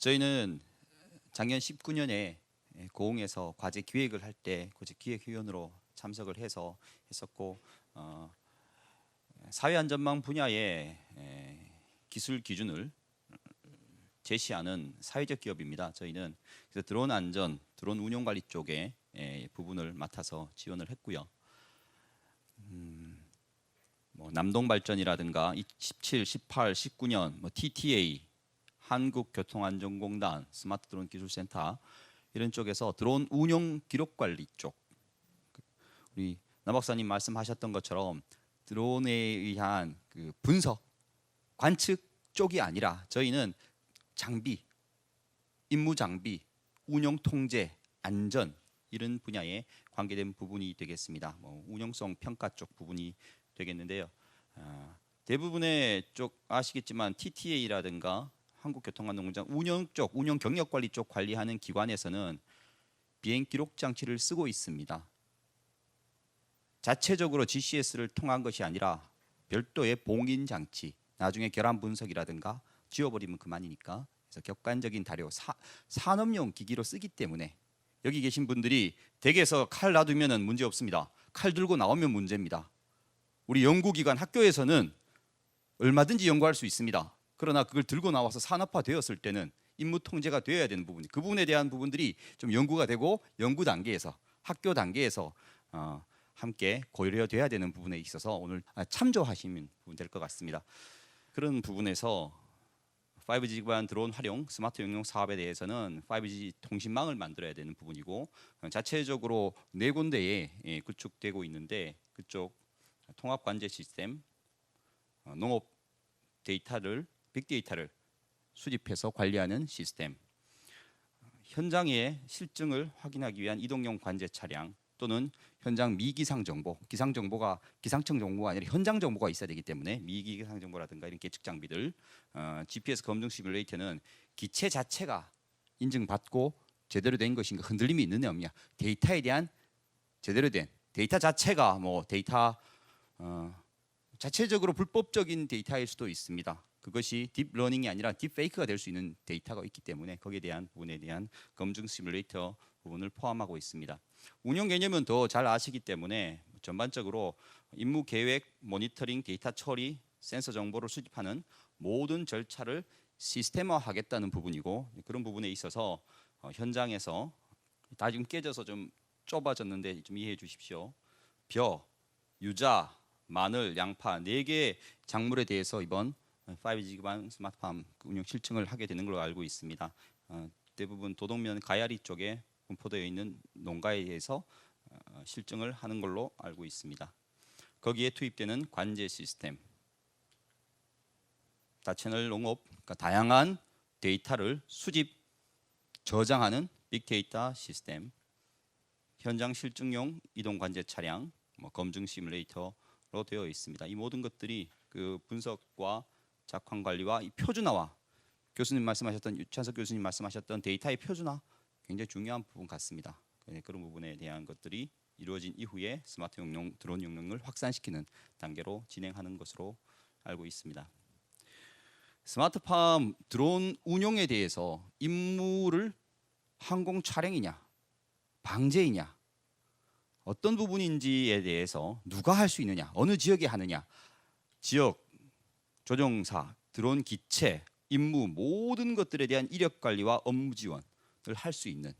저희는 작년 19년에 고흥에서 과제 기획을 할 때 과제 기획위원으로 참석을 해서 했었고 사회안전망 분야의 기술 기준을 제시하는 사회적 기업입니다. 저희는 그래서 드론 안전, 드론 운용 관리 쪽에 부분을 맡아서 지원을 했고요. 남동발전이라든가 17, 18, 19년 TTA, 한국교통안전공단, 스마트 드론 기술센터 이런 쪽에서 드론 운용 기록 관리 쪽, 우리 남 박사님 말씀하셨던 것처럼 드론에 의한 그 분석, 관측 쪽이 아니라 저희는 장비, 임무 장비, 운영 통제, 안전 이런 분야에 관계된 부분이 되겠습니다. 운영성 평가 쪽 부분이 되겠는데요. 대부분의 쪽 아시겠지만 TTA라든가 한국교통안전공단 운영 쪽, 운영 경력 관리 쪽 관리하는 기관에서는 비행 기록 장치를 쓰고 있습니다. 자체적으로 GCS를 통한 것이 아니라 별도의 봉인 장치, 나중에 결함 분석이라든가 지워버리면 그만이니까 그래서 객관적인 자료, 산업용 기기로 쓰기 때문에 여기 계신 분들이 댁에서 칼 놔두면 문제 없습니다. 칼 들고 나오면 문제입니다. 우리 연구기관 학교에서는 얼마든지 연구할 수 있습니다. 그러나 그걸 들고 나와서 산업화 되었을 때는 임무 통제가 되어야 되는 부분, 그 부분에 대한 부분들이 좀 연구가 되고 연구 단계에서 학교 단계에서 함께 고려돼야 되는 부분에 있어서 오늘 참조하시면 될 것 같습니다. 그런 부분에서 5G 기반 드론 활용, 스마트 응용 사업에 대해서는 5G 통신망을 만들어야 되는 부분이고 자체적으로 4군데에 구축되고 있는데 그쪽 통합 관제 시스템, 농업 데이터를 빅데이터를 수집해서 관리하는 시스템, 현장의 실증을 확인하기 위한 이동용 관제 차량 또는 현장 미기상 정보, 기상 정보가 기상청 정보가 아니라 현장 정보가 있어야 되기 때문에 미기상 정보라든가 이런 계측 장비들, GPS 검증 시뮬레이터는 기체 자체가 인증받고 제대로 된 것인가, 흔들림이 있느냐 없느냐, 데이터에 대한 제대로 된 데이터 자체가 데이터 자체적으로 불법적인 데이터일 수도 있습니다. 그것이 딥러닝이 아니라 딥페이크가 될 수 있는 데이터가 있기 때문에 거기에 대한 부분에 대한 검증 시뮬레이터 부분을 포함하고 있습니다. 운영 개념은 더 잘 아시기 때문에 전반적으로 임무 계획, 모니터링, 데이터 처리, 센서 정보를 수집하는 모든 절차를 시스템화하겠다는 부분이고 그런 부분에 있어서 현장에서 다 지금 깨져서 좀 좁아졌는데 좀 이해해 주십시오. 벼, 유자, 마늘, 양파 4개의 작물에 대해서 이번 5G 기반 스마트팜 운영 실증을 하게 되는 걸로 알고 있습니다. 대부분 도동면 가야리 쪽에 분포되어 있는 농가에 대해서 실증을 하는 걸로 알고 있습니다. 거기에 투입되는 관제 시스템, 다채널 농업, 그러니까 다양한 데이터를 수집, 저장하는 빅데이터 시스템, 현장 실증용 이동 관제 차량, 검증 시뮬레이터로 되어 있습니다. 이 모든 것들이 그 분석과 작황 관리와 이 표준화와 교수님 말씀하셨던 유찬석 교수님 말씀하셨던 데이터의 표준화 굉장히 중요한 부분 같습니다. 그런 부분에 대한 것들이 이루어진 이후에 스마트 응용 드론 응용을 확산시키는 단계로 진행하는 것으로 알고 있습니다. 스마트팜 드론 운용에 대해서 임무를 항공 촬영이냐, 방제이냐, 어떤 부분인지에 대해서 누가 할 수 있느냐, 어느 지역에 하느냐, 지역 조종사, 드론 기체, 임무 모든 것들에 대한 이력 관리와 업무 지원을 할 수 있는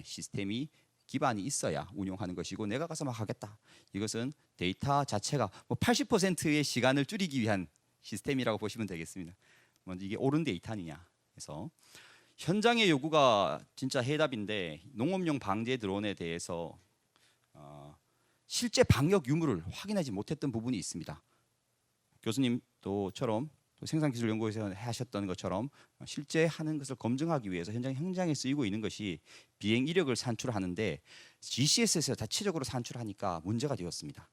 시스템이 기반이 있어야 운용하는 것이고 내가 가서 막 하겠다. 이것은 데이터 자체가 80%의 시간을 줄이기 위한 시스템이라고 보시면 되겠습니다. 먼저 이게 옳은 데이터느냐. 그래서 현장의 요구가 진짜 해답인데 농업용 방제 드론에 대해서 실제 방역 유무를 확인하지 못했던 부분이 있습니다. 교수님도처럼 생산기술연구소에서 하셨던 것처럼 실제 하는 것을 검증하기 위해서 현장에 쓰이고 있는 것이 비행 이력을 산출하는데 GCS에서 자체적으로 산출하니까 문제가 되었습니다.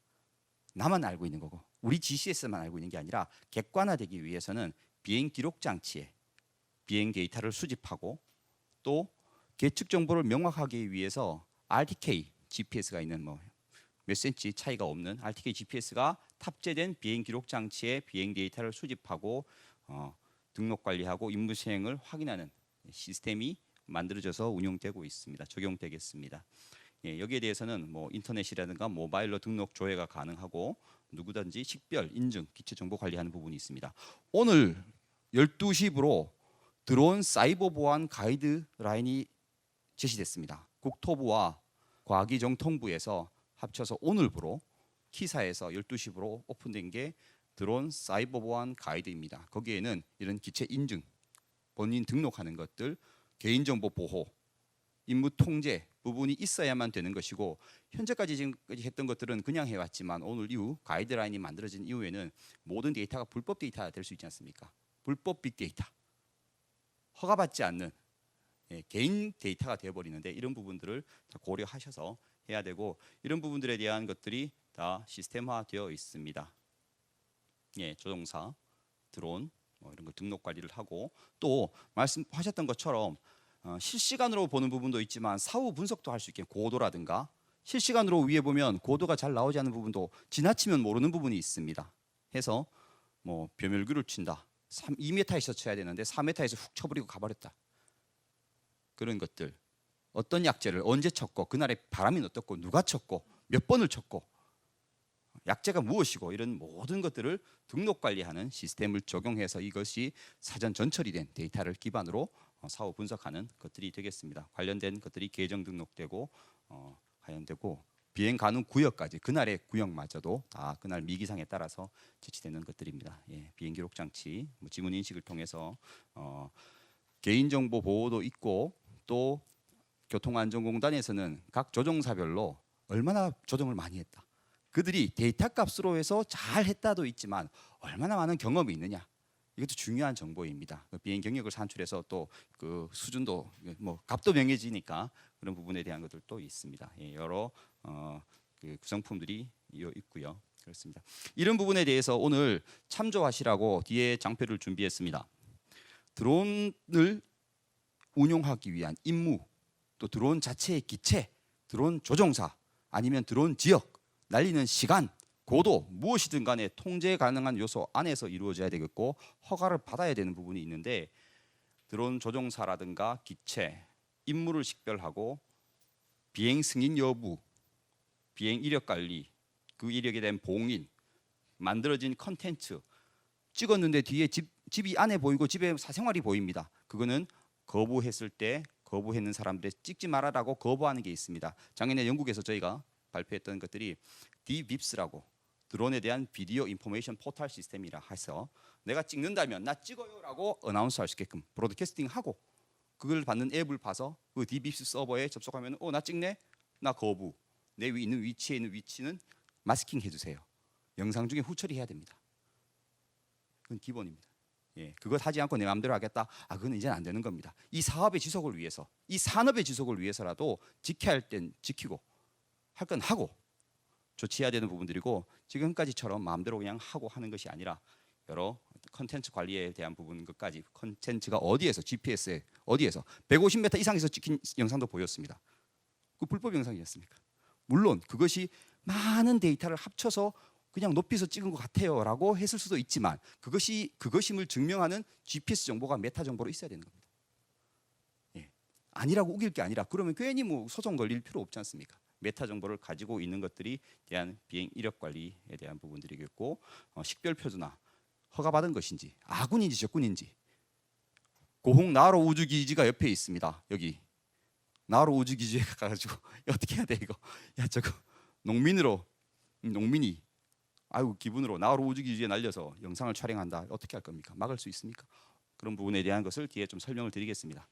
나만 알고 있는 거고 우리 GCS만 알고 있는 게 아니라 객관화되기 위해서는 비행 기록 장치에 비행 데이터를 수집하고 또 계측 정보를 명확하게 위해서 RTK GPS가 있는 몇 센치 차이가 없는 RTK GPS가 탑재된 비행 기록 장치에 비행 데이터를 수집하고 등록 관리하고 임무 수행을 확인하는 시스템이 만들어져서 운용되고 있습니다. 적용되겠습니다. 여기에 대해서는 뭐 인터넷이라든가 모바일로 등록 조회가 가능하고 누구든지 식별, 인증, 기체 정보 관리하는 부분이 있습니다. 오늘 12시부로 드론 사이버 보안 가이드라인이 제시됐습니다. 국토부와 과기정통부에서 합쳐서 오늘부로 키사에서 12시부로 오픈된 게 드론 사이버 보안 가이드입니다. 거기에는 이런 기체 인증, 본인 등록하는 것들, 개인정보 보호, 임무 통제 부분이 있어야만 되는 것이고, 현재까지 지금까지 했던 것들은 그냥 해왔지만 오늘 이후 가이드라인이 만들어진 이후에는 모든 데이터가 불법 데이터가 될 수 있지 않습니까? 불법 빅데이터, 허가받지 않는 개인 데이터가 되어버리는데 이런 부분들을 다 고려하셔서 해야 되고, 이런 부분들에 대한 것들이 다 시스템화되어 있습니다. 조종사, 드론 이런 걸 등록 관리를 하고, 또 말씀하셨던 것처럼 실시간으로 보는 부분도 있지만 사후 분석도 할 수 있게 고도라든가, 실시간으로 위에 보면 고도가 잘 나오지 않는 부분도 지나치면 모르는 부분이 있습니다. 해서 뭐 벼멸규를 친다, 2m에서 쳐야 되는데 4m에서 훅 쳐버리고 가버렸다, 그런 것들, 어떤 약재를 언제 쳤고, 그날의 바람이 어떻고, 누가 쳤고, 몇 번을 쳤고, 약재가 무엇이고, 이런 모든 것들을 등록 관리하는 시스템을 적용해서 이것이 사전 전처리 된 데이터를 기반으로 사후 분석하는 것들이 되겠습니다. 관련된 것들이 계정 등록되고 관련되고, 비행 가능 구역까지, 그날의 구역마저도 다 그날 미기상에 따라서 지치되는 것들입니다. 비행 기록 장치, 지문 인식을 통해서 개인정보 보호도 있고, 또 교통안전공단에서는 각 조종사별로 얼마나 조종을 많이 했다, 그들이 데이터 값으로 해서 잘 했다도 있지만 얼마나 많은 경험이 있느냐, 이것도 중요한 정보입니다. 비행 경력을 산출해서 또 그 수준도 뭐 값도 명해지니까 그런 부분에 대한 것들도 있습니다. 여러 그 구성품들이 있고요. 그렇습니다. 이런 부분에 대해서 오늘 참조하시라고 뒤에 장표를 준비했습니다. 드론을 운용하기 위한 임무, 또 드론 자체의 기체, 드론 조종사, 아니면 드론 지역, 날리는 시간, 고도, 무엇이든 간에 통제 가능한 요소 안에서 이루어져야 되겠고, 허가를 받아야 되는 부분이 있는데, 드론 조종사라든가 기체, 임무를 식별하고 비행 승인 여부, 비행 이력 관리, 그 이력에 대한 봉인, 만들어진 컨텐츠, 찍었는데 뒤에 집이 안에 보이고 집에 사생활이 보입니다. 그거는 거부했을 때 거부했는 사람들의 찍지 말아라고 거부하는 게 있습니다. 작년에 영국에서 저희가 발표했던 것들이 DVIPS라고, 드론에 대한 비디오 인포메이션 포털 시스템이라 해서 내가 찍는다면 나 찍어요라고 어나운스 할 수 있게끔 브로드캐스팅하고, 그걸 받는 앱을 봐서 그 DVIPS 서버에 접속하면 나 찍네, 나 거부, 내 있는 위치에 있는 위치는 마스킹 해주세요. 영상 중에 후처리해야 됩니다. 그건 기본입니다. 그것 하지 않고 내 마음대로 하겠다, 그건 이제는 안 되는 겁니다. 이 사업의 지속을 위해서, 이 산업의 지속을 위해서라도 지켜야 할 땐 지키고, 할 건 하고 조치해야 되는 부분들이고, 지금까지처럼 마음대로 그냥 하고 하는 것이 아니라 여러 컨텐츠 관리에 대한 부분, 것까지 컨텐츠가 어디에서, GPS에 어디에서 150m 이상에서 찍힌 영상도 보였습니다. 그 불법 영상이었습니까? 물론 그것이 많은 데이터를 합쳐서 그냥 높이서 찍은 것 같아요라고 했을 수도 있지만, 그것임을 증명하는 GPS 정보가 메타 정보로 있어야 되는 겁니다. 아니라고 우길 게 아니라, 그러면 괜히 뭐 소송 걸릴 필요 없지 않습니까? 메타 정보를 가지고 있는 것들이 대한 비행 이력 관리에 대한 부분들이겠고, 식별 표준화, 허가받은 것인지, 아군인지 적군인지. 고흥 나로 우주기지가 옆에 있습니다. 여기 나로 우주기지에 가가지고 어떻게 해야 돼 이거? 저거 농민이 아이고 기분으로 나로 우주기지에 날려서 영상을 촬영한다, 어떻게 할 겁니까? 막을 수 있습니까? 그런 부분에 대한 것을 뒤에 좀 설명을 드리겠습니다.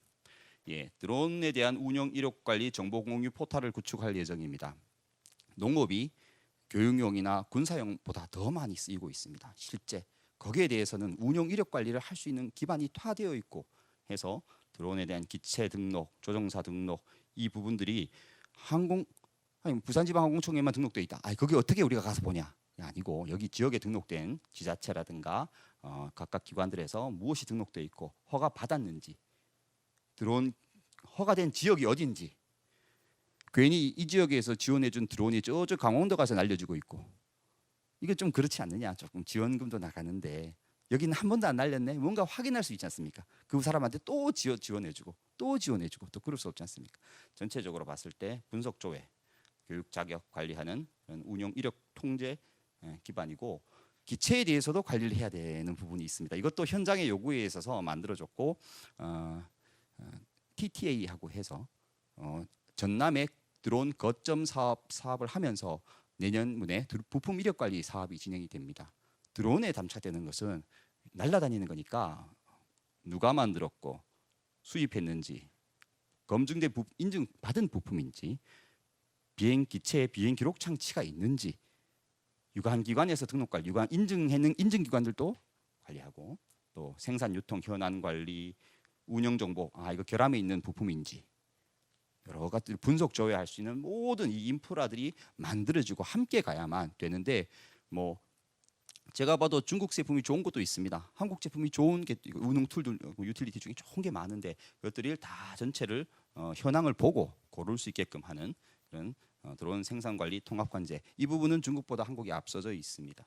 드론에 대한 운영 이력 관리 정보 공유 포털을 구축할 예정입니다. 농업이 교육용이나 군사용보다 더 많이 쓰이고 있습니다. 실제 거기에 대해서는 운영 이력 관리를 할 수 있는 기반이 다 되어 있고 해서 드론에 대한 기체 등록, 조종사 등록, 이 부분들이 부산지방항공청에만 등록되어 있다. 거기 어떻게 우리가 가서 보냐? 아니고, 여기 지역에 등록된 지자체라든가 각각 기관들에서 무엇이 등록되어 있고 허가 받았는지, 드론 허가된 지역이 어딘지, 괜히 이 지역에서 지원해준 드론이 저쪽 강원도 가서 날려주고 있고, 이게 좀 그렇지 않느냐? 조금 지원금도 나가는데 여기는 한 번도 안 날렸네. 뭔가 확인할 수 있지 않습니까? 그 사람한테 또 지원해주고 또 지원해주고 또 그럴 수 없지 않습니까? 전체적으로 봤을 때 분석 조회, 교육 자격 관리하는 운영 이력 통제 기반이고 기체에 대해서도 관리를 해야 되는 부분이 있습니다. 이것도 현장의 요구에 있어서 만들어졌고 TTA하고 해서 전남에 드론 거점 사업을 하면서 내년문에 부품 이력 관리 사업이 진행이 됩니다. 드론에 담착되는 것은 날아다니는 거니까 누가 만들었고 수입했는지 검증된 인증받은 부품인지 비행 기체에 비행 기록 장치가 있는지 유관 기관에서 등록 관리, 유관 인증 기관들도 관리하고 또 생산 유통 현안 관리, 운영 정보, 이거 결함에 있는 부품인지 여러 가지 분석 조회할 수 있는 모든 이 인프라들이 만들어지고 함께 가야만 되는데 뭐 제가 봐도 중국 제품이 좋은 것도 있습니다. 한국 제품이 좋은 게 운용 툴들, 유틸리티 중에 좋은 게 많은데 그것들을 다 전체를 현황을 보고 고를 수 있게끔 하는 그런 드론 생산 관리 통합 관제 이 부분은 중국보다 한국이 앞서져 있습니다.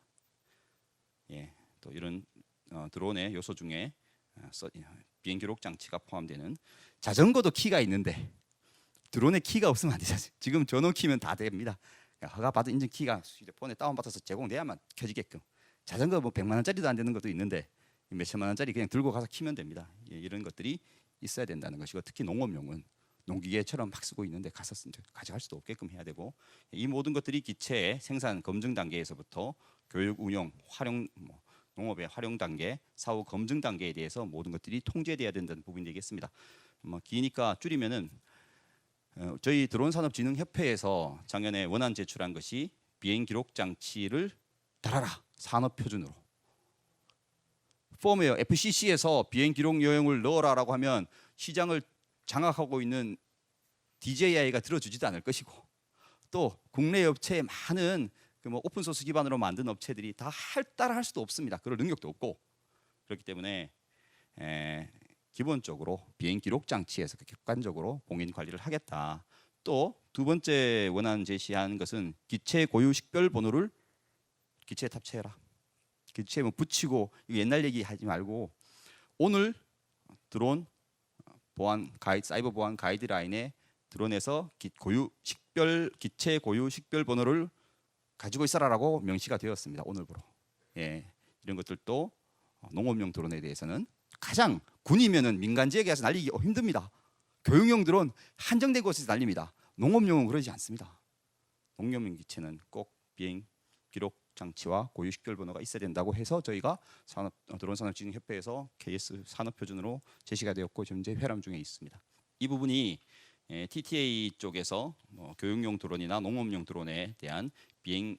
예, 또 이런 드론의 요소 중에 비행 기록 장치가 포함되는 자전거도 키가 있는데 드론에 키가 없으면 안 되죠. 지금 전원 키면 다 됩니다. 허가 받은 인증 키가 휴대폰에 다운받아서 제공돼야만 켜지게끔. 자전거 뭐 100만 원짜리도 안 되는 것도 있는데 몇천만 원짜리 그냥 들고 가서 키면 됩니다. 이런 것들이 있어야 된다는 것이고 특히 농업용은 농기계처럼 막 쓰고 있는데 가져갈 수도 없게끔 해야 되고 이 모든 것들이 기체의 생산 검증 단계에서부터 교육 운영 활용 농업의 활용 단계 사후 검증 단계에 대해서 모든 것들이 통제돼야 된다는 부분이 되겠습니다. 기니까 줄이면은 저희 드론산업진흥협회에서 작년에 원안 제출한 것이 비행 기록 장치를 달아라 산업 표준으로 펌웨어 FCC에서 비행 기록 요령을 넣어라라고 하면 시장을 장악하고 있는 DJI가 들어주지도 않을 것이고 또 국내 업체의 많은 오픈 소스 기반으로 만든 업체들이 다 따라 할 수도 없습니다. 그럴 능력도 없고 그렇기 때문에 기본적으로 비행 기록 장치에서 객관적으로 공인 관리를 하겠다. 또 두 번째 원안 제시한 것은 기체 고유 식별 번호를 기체에 탑재해라. 기체에 뭐 붙이고 옛날 얘기 하지 말고 오늘 드론 보안 가이드 사이버 보안 가이드라인에 드론에서 기체 고유 식별 번호를 가지고 있어라라고 명시가 되었습니다. 오늘부로. 이런 것들도 농업용 드론에 대해서는 가장 군이면은 민간 지역에 가서 날리기 힘듭니다. 교육용 드론 한정된 곳에서 날립니다. 농업용은 그러지 않습니다. 농업용 기체는 꼭 비행 기록 장치와 고유 식별 번호가 있어야 된다고 해서 저희가 드론산업진흥협회에서 KS 산업표준으로 제시가 되었고 현재 회람 중에 있습니다. 이 부분이 TTA 쪽에서 교육용 드론이나 농업용 드론에 대한 비행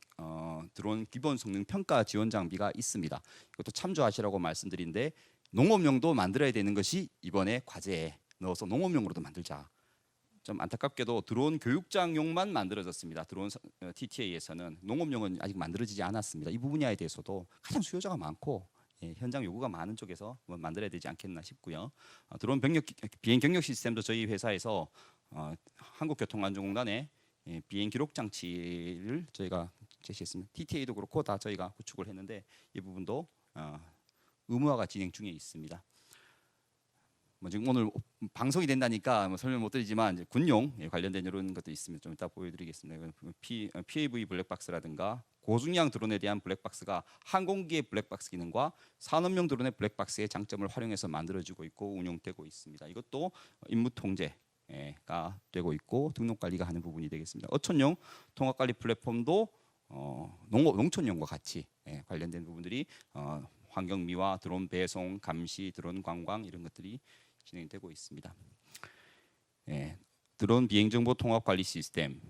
드론 기본 성능 평가 지원 장비가 있습니다. 이것도 참조하시라고 말씀드린데 농업용도 만들어야 되는 것이 이번에 과제에 넣어서 농업용으로도 만들자. 좀 안타깝게도 드론 교육장용만 만들어졌습니다. 드론 TTA에서는 농업용은 아직 만들어지지 않았습니다. 이 분야에 대해서도 가장 수요자가 많고 현장 요구가 많은 쪽에서 만들어야 되지 않겠나 싶고요. 드론 비행 경력 시스템도 저희 회사에서 한국교통안전공단에 비행 기록 장치를 저희가 제시했습니다. TTA도 그렇고 다 저희가 구축을 했는데 이 부분도 의무화가 진행 중에 있습니다. 지금 오늘 방송이 된다니까 설명 못 드리지만 이제 군용 관련된 이런 것도 있습니다. 좀 이따 보여드리겠습니다. PAV 블랙박스라든가 고중량 드론에 대한 블랙박스가 항공기의 블랙박스 기능과 산업용 드론의 블랙박스의 장점을 활용해서 만들어지고 있고 운용되고 있습니다. 이것도 임무 통제가 되고 있고 등록 관리가 하는 부분이 되겠습니다. 어촌용 통합 관리 플랫폼도 농촌용과 같이 관련된 부분들이 환경미화, 드론 배송, 감시, 드론 관광 이런 것들이 진행되고 있습니다. 드론 비행정보 통합 관리 시스템,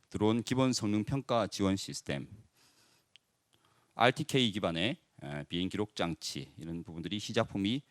드론 기본 성능 평가 지원 시스템, RTK 기반의 비행 기록 장치 이런 부분들이 시작품이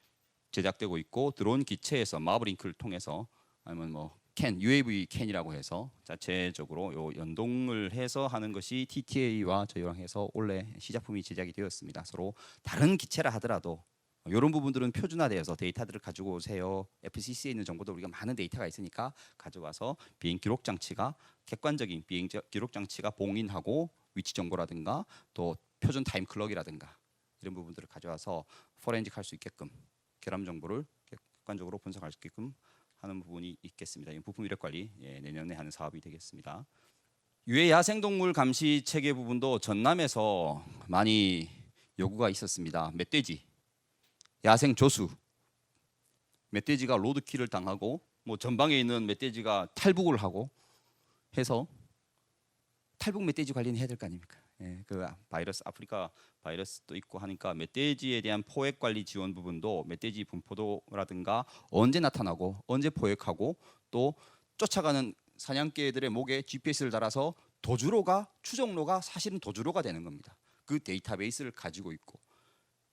제작되고 있고 드론 기체에서 마블링크를 통해서 아니면 UAV 캔이라고 해서 자체적으로 연동을 해서 하는 것이 TTA와 저희랑 해서 원래 시작품이 제작이 되었습니다. 서로 다른 기체라 하더라도 이런 부분들은 표준화되어서 데이터들을 가지고 오세요. FCC에 있는 정보도 우리가 많은 데이터가 있으니까 가져와서 비행 기록 장치가 객관적인 비행 기록 장치가 봉인하고 위치 정보라든가 또 표준 타임 클럭이라든가 이런 부분들을 가져와서 포렌식할 수 있게끔 결함 정보를 객관적으로 분석할 수 있게끔 하는 부분이 있겠습니다. 이 부품 이력 관리 내년에 하는 사업이 되겠습니다. 유해 야생동물 감시 체계 부분도 전남에서 많이 요구가 있었습니다. 멧돼지, 야생 조수, 멧돼지가 로드킬을 당하고 뭐 전방에 있는 멧돼지가 탈북을 하고 해서 탈북 멧돼지 관리는 해야 될 거 아닙니까? 그 바이러스 아프리카 바이러스도 있고 하니까 멧돼지에 대한 포획 관리 지원 부분도 멧돼지 분포도라든가 언제 나타나고 언제 포획하고 또 쫓아가는 사냥개들의 목에 GPS를 달아서 도주로가 추정로가 사실은 도주로가 되는 겁니다. 그 데이터베이스를 가지고 있고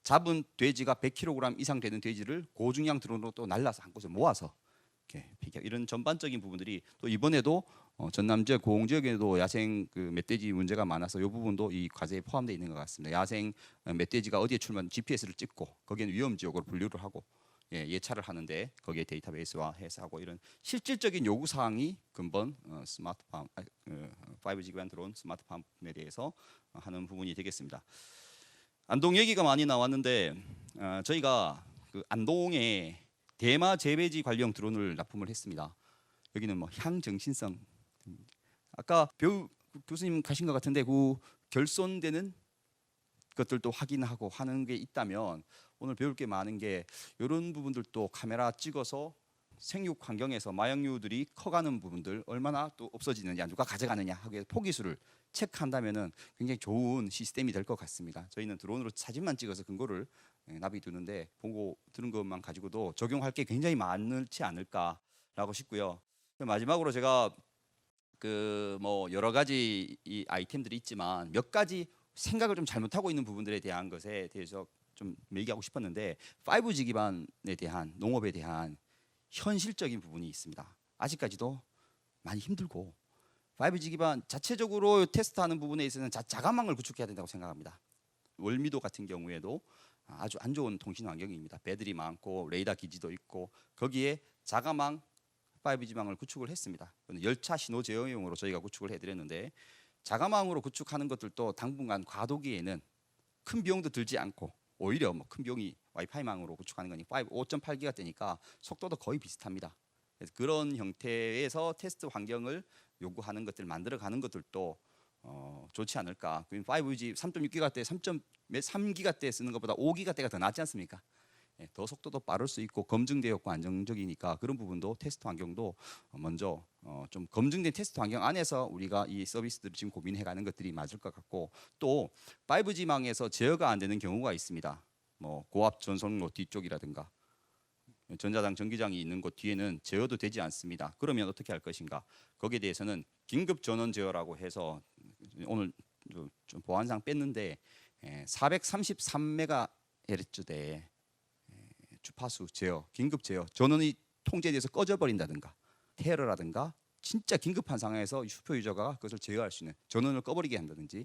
잡은 돼지가 100kg 이상 되는 돼지를 고중량 드론으로 또 날라서 한 곳에 모아서 이런 전반적인 부분들이 또 이번에도 전남 지역 고흥 지역에도 야생 그 멧돼지 문제가 많아서 이 부분도 이 과제에 포함되어 있는 것 같습니다. 야생 멧돼지가 어디에 출면 GPS를 찍고 거기는 위험 지역으로 분류를 하고 예찰을 하는데 거기에 데이터베이스화 해서 하고 이런 실질적인 요구 사항이 근본 스마트팜 5G 기반 드론 스마트팜에 대해서 하는 부분이 되겠습니다. 안동 얘기가 많이 나왔는데 저희가 그 안동에 대마 재배지 관련 드론을 납품을 했습니다. 여기는 뭐 향정신성 아까 교수님 가신 것 같은데 그 결손되는 것들도 확인하고 하는 게 있다면 오늘 배울 게 많은 게 이런 부분들도 카메라 찍어서 생육 환경에서 마약류들이 커가는 부분들 얼마나 또 없어지느냐 누가 가져가느냐 하게 포기수를 체크한다면은 굉장히 좋은 시스템이 될 것 같습니다. 저희는 드론으로 사진만 찍어서 근거를 납입 두는데 보고 들은 것만 가지고도 적용할 게 굉장히 많지 않을까라고 싶고요. 마지막으로 제가 그 뭐 여러 가지 이 아이템들이 있지만 몇 가지 생각을 좀 잘못하고 있는 부분들에 대한 것에 대해서 좀 얘기하고 싶었는데 5G 기반에 대한 농업에 대한 현실적인 부분이 있습니다. 아직까지도 많이 힘들고 5G 기반 자체적으로 테스트하는 부분에 있어서는 자가망을 구축해야 된다고 생각합니다. 월미도 같은 경우에도 아주 안 좋은 통신 환경입니다. 배들이 많고 레이더 기지도 있고 거기에 자가망 5G망을 구축을 했습니다. 열차 신호 제어용으로 저희가 구축을 해드렸는데 자가망으로 구축하는 것들도 당분간 과도기에는 큰 비용도 들지 않고 오히려 뭐 큰 비용이 와이파이망으로 구축하는 거니 5.8기가대니까 속도도 거의 비슷합니다. 그래서 그런 형태에서 테스트 환경을 요구하는 것들 만들어가는 것들도 좋지 않을까. 5G 3.6기가대, 3.3기가대 쓰는 것보다 5기가대가 더 낫지 않습니까? 더 속도도 빠를 수 있고 검증되었고 안정적이니까 그런 부분도 테스트 환경도 먼저 좀 검증된 테스트 환경 안에서 우리가 이 서비스들을 지금 고민해가는 것들이 맞을 것 같고 또 5G망에서 제어가 안 되는 경우가 있습니다. 뭐 고압 전송로 뒤쪽이라든가 전자장 전기장이 있는 곳 뒤에는 제어도 되지 않습니다. 그러면 어떻게 할 것인가? 거기에 대해서는 긴급 전원 제어라고 해서 오늘 좀 보안상 뺐는데 433메가헤르츠대 주파수 제어, 긴급 제어, 전원이 통제돼서 꺼져버린다든가 테러라든가 진짜 긴급한 상황에서 슈퍼 유저가 그것을 제어할 수 있는 전원을 꺼버리게 한다든지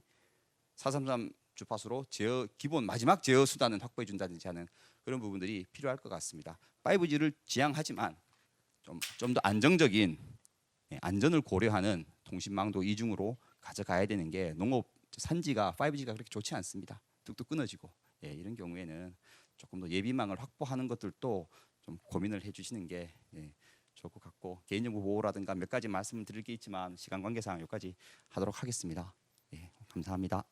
433 주파수로 제어 기본 마지막 제어 수단은 확보해 준다든지 하는 그런 부분들이 필요할 것 같습니다. 5G를 지향하지만 좀 더 안정적인 안전을 고려하는 통신망도 이중으로 가져가야 되는 게 농업 산지가 5G가 그렇게 좋지 않습니다. 뚝뚝 끊어지고 이런 경우에는 조금 더 예비망을 확보하는 것들도 좀 고민을 해주시는 게 좋을 것 같고 개인정보 보호라든가 몇 가지 말씀을 드릴 게 있지만 시간 관계상 여기까지 하도록 하겠습니다. 감사합니다.